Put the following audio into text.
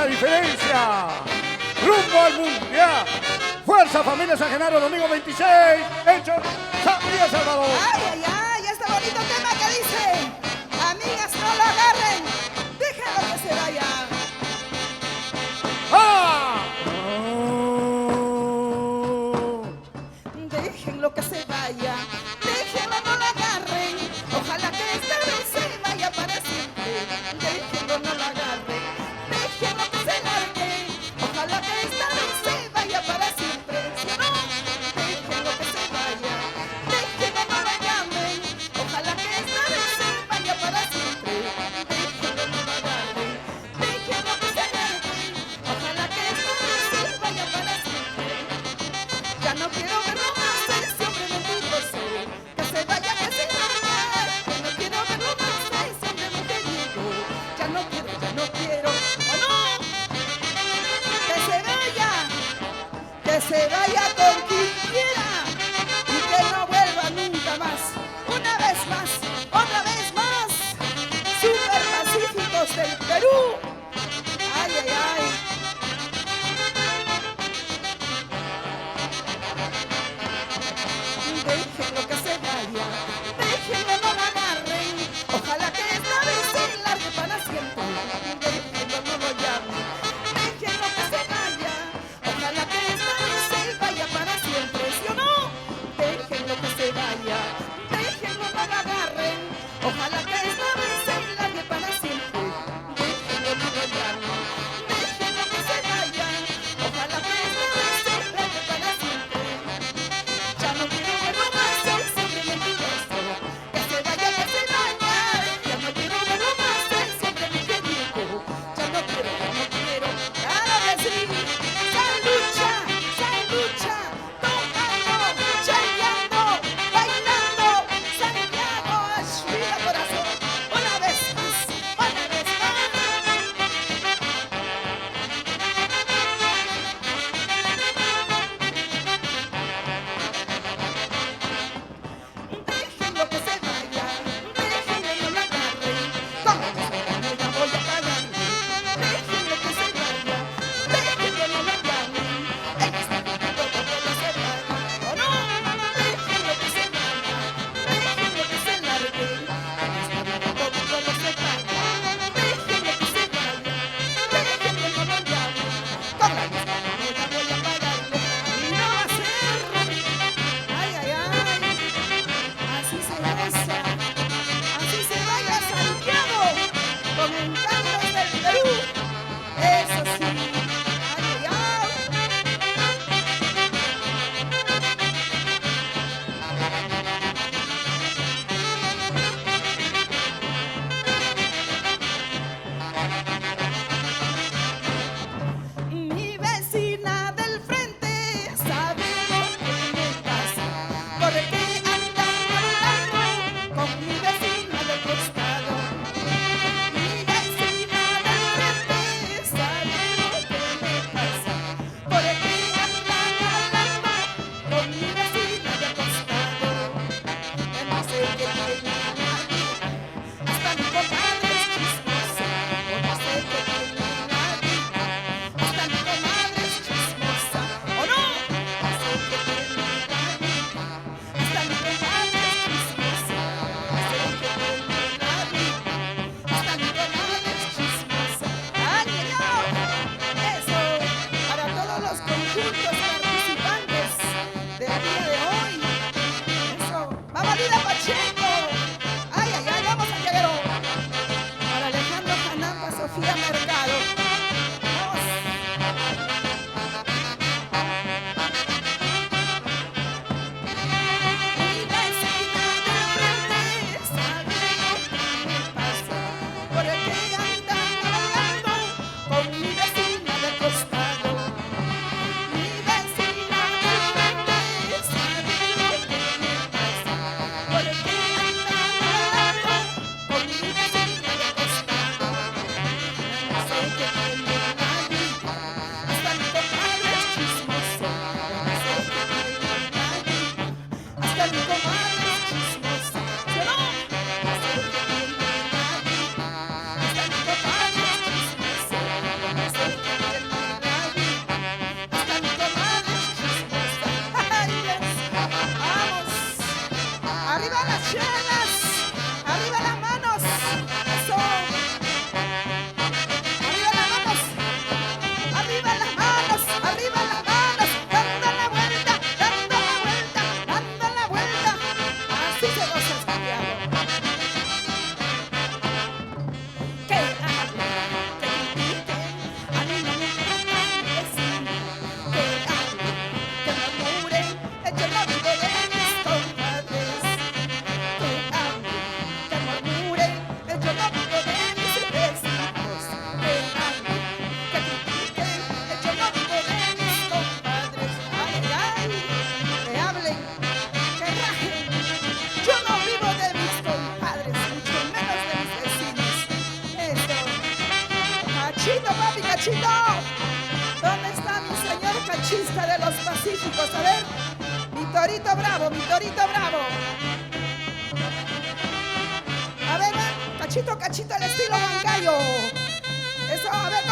la diferencia. Rumbo al Mundial. Fuerza Familia San Genaro, domingo 26. Hecho, Villa Salvador. Ay, ay, ay, este bonito tema que dice: amigas, no lo agarren, déjenlo que se vaya. ¡Ah! Déjenlo que se vaya, déjenlo, no lo agarren. Ojalá que esta vez se vaya para siempre. Déjenlo, no lo agarren, déjenlo que se largue. Ojalá que esta vez se vaya para siempre. Si no, déjenlo que se vaya, déjenlo, no lo llamen. Ojalá que esta vez se vaya para siempre. Déjenlo, no lo agarren, déjenlo que se largue. Ojalá que esta vez se vaya para siempre. Ya no quiero verlo más, ese hombre mentiroso. Que se vaya, que se vaya. Ya no quiero verlo más, ese hombre mujeriego. Ya no quiero, ¡oh no! Que se vaya con quien quiera. Y que no vuelva nunca más. Una vez más, otra vez más. Super Pacíficos del Perú. Ay, ay, ay. Déjenlo que se vaya, déjenlo, no lo agarren. Ojalá que esta vez se largue para siempre. Déjenlo, no lo llamen, déjenlo que se vaya. Ojalá que esta vez se vaya para siempre. Cachito. ¿Dónde está mi señor cachista de los Pacíficos? A ver, mi torito bravo, mi torito bravo. A ver, Cachito, Cachito, el estilo Huancayo. Eso, a ver,